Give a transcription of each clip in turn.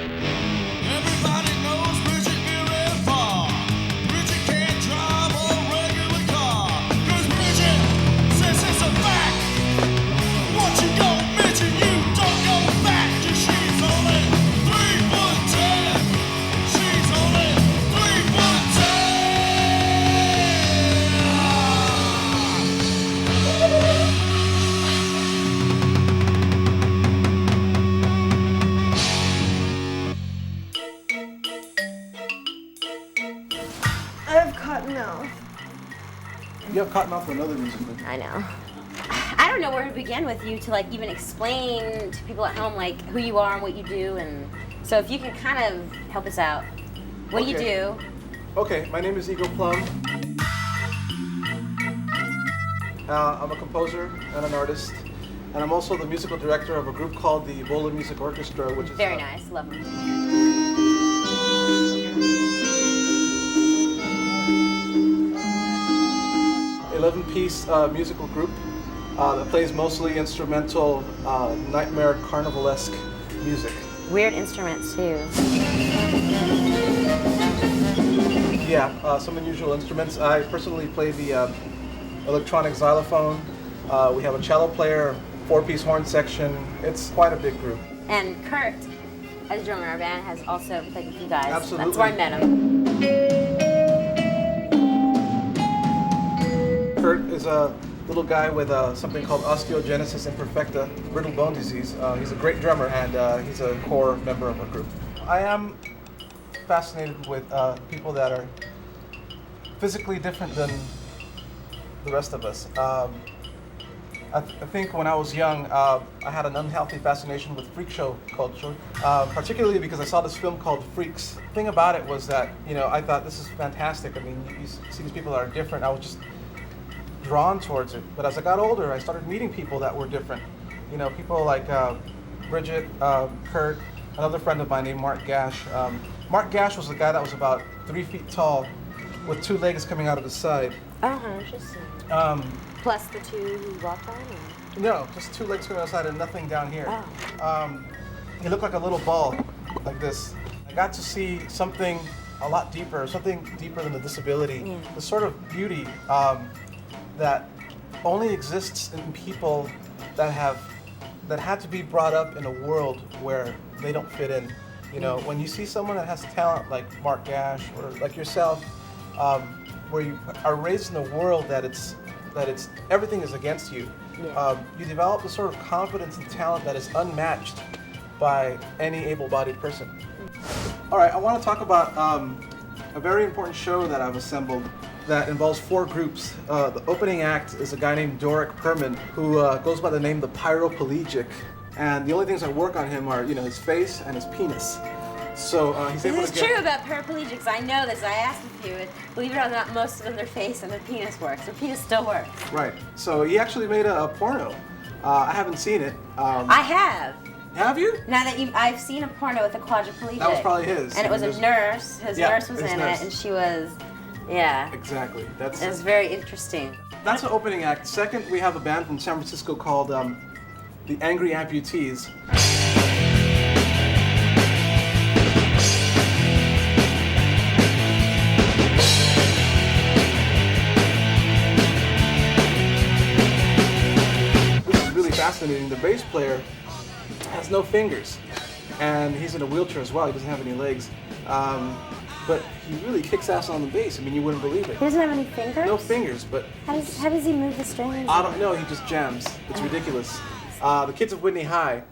Everybody knows Bridget near and far. Bridget can't drive a regular car. 'Cause Bridget says it's a fact. Once you go midget, you don't go back. 'Cause she's only 3'10". She's only 3'10". I have cotton mouth. You have cotton mouth for another music group. I know. I don't know where to begin with you to like even explain to people at home like who you are and what you do, and so if you can kind of help us out. What do you do? Okay, my name is Ego Plum. I'm a composer and an artist, and I'm also the musical director of a group called the Ebola Music Orchestra, which is Very nice, love them. 11-piece musical group that plays mostly instrumental, nightmare carnivalesque music. Weird instruments too. Yeah, some unusual instruments. I personally play the electronic xylophone. We have a cello player, 4-piece horn section. It's quite a big group. And Kurt, as drummer in our band, has also played with you guys. Absolutely. That's where I met him. Kurt is a little guy with something called osteogenesis imperfecta, brittle bone disease. He's a great drummer, and he's a core member of our group. I am fascinated with people that are physically different than the rest of us. I think when I was young, I had an unhealthy fascination with freak show culture, particularly because I saw this film called Freaks. The thing about it was that, I thought this is fantastic. I mean, you see these people that are different. I was just drawn towards it. But as I got older, I started meeting people that were different. People like Bridget, Kurt, another friend of mine named Mark Gash. Mark Gash was a guy that was about 3 feet tall with 2 legs coming out of his side. Interesting. Plus the two you walked on? Or? No, just 2 legs coming out of the side and nothing down here. He looked like a little ball, like this. I got to see something a lot deeper, something deeper than the disability. The sort of beauty that only exists in people that had to be brought up in a world where they don't fit in. When you see someone that has talent like Mark Gash or like yourself, where you are raised in a world that it's everything is against you, you develop a sort of confidence and talent that is unmatched by any able-bodied person. All right, I want to talk about a very important show that I've assembled that involves 4 groups. The opening act is a guy named Doric Perman, who goes by the name the Paraplegic. And the only things I work on him are, his face and his penis. So he's able to This is true about paraplegics. I know this. I asked a few. Believe it or not, most of them, their face and their penis works. Their penis still works. Right. So he actually made a porno. I haven't seen it. I have. Have you? Now that I've seen a porno with a quadriplegic. That was probably his. And it was a nurse. His nurse was in nurse. it, and she was, yeah. Exactly. It was very interesting. That's the opening act. Second, we have a band from San Francisco called the Angry Amputees. This is really fascinating. The bass player has no fingers, and he's in a wheelchair as well. He doesn't have any legs, but he really kicks ass on the bass. I mean, you wouldn't believe it. He doesn't have any fingers? No fingers, but How does he move the strings? I don't know. He just jams. It's ridiculous. The kids of Whitney High.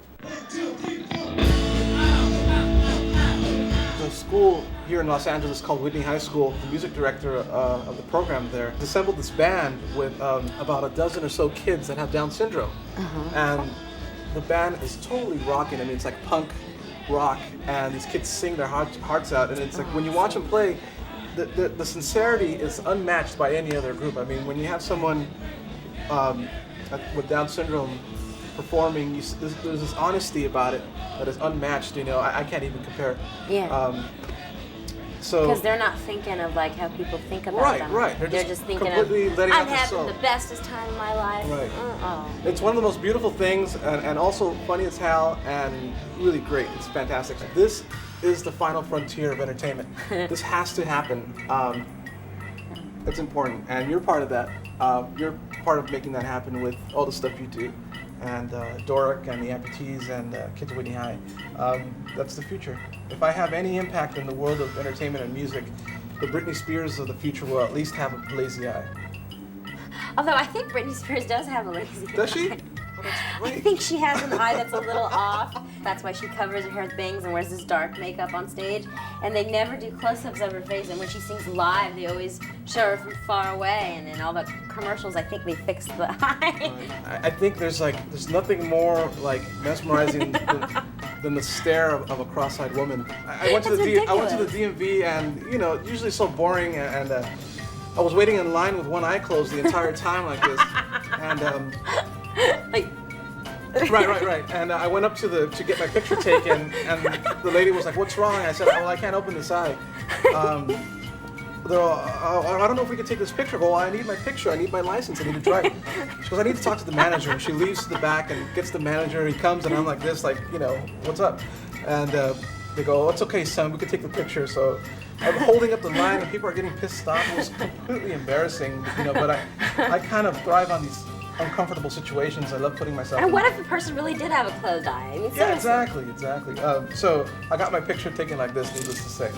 The school here in Los Angeles called Whitney High School. The music director of the program there assembled this band with about a dozen or so kids that have Down syndrome, and the band is totally rocking. I mean, it's like punk rock, and these kids sing their hearts out, and it's like when you watch them play, the sincerity is unmatched by any other group. I mean, when you have someone with Down syndrome performing, there's this honesty about it that is unmatched. I can't even compare. Yeah. So Because they're not thinking of like how people think about Right, them. right. They're just thinking completely of, letting I'm out their having soul. the bestest time of my life. Right. Oh. It's one of the most beautiful things, and also funny as hell, and really great. It's fantastic. This is the final frontier of entertainment. This has to happen. It's important, and you're part of that. You're part of making that happen with all the stuff you do, and Doric and the amputees and Kids at Whitney High. That's the future. If I have any impact in the world of entertainment and music, the Britney Spears of the future will at least have a lazy eye. Although I think Britney Spears does have a lazy Does she? eye. Oh, that's I great. think she has an eye that's a little off. That's why she covers her hair with bangs and wears this dark makeup on stage. And they never do close-ups of her face. And when she sings live, they always show her from far away. And in all the commercials, I think they fix the eye. I think there's nothing more like mesmerizing than the stare of a cross-eyed woman. I went to That's I went to the ridiculous. DMV, and you know, usually so boring, and I was waiting in line with one eye closed the entire time like this, and Like, right. And I went up to get my picture taken, and the lady was like, "What's wrong?" I said, "Well, I can't open this eye." They're all, I don't know if we can take this picture. Well, I need my picture. I need my license. I need to drive. She goes, I need to talk to the manager. And she leaves to the back and gets the manager. He comes, and I'm like this, like, you know, what's up? And they go, oh, it's okay, son. We can take the picture. So I'm holding up the line, and people are getting pissed off. It was completely embarrassing, you know. But I kind of thrive on these uncomfortable situations. I love putting myself. and in. what if the person really did have a closed eye? I mean, Yeah, seriously. exactly. So I got my picture taken like this, needless to say.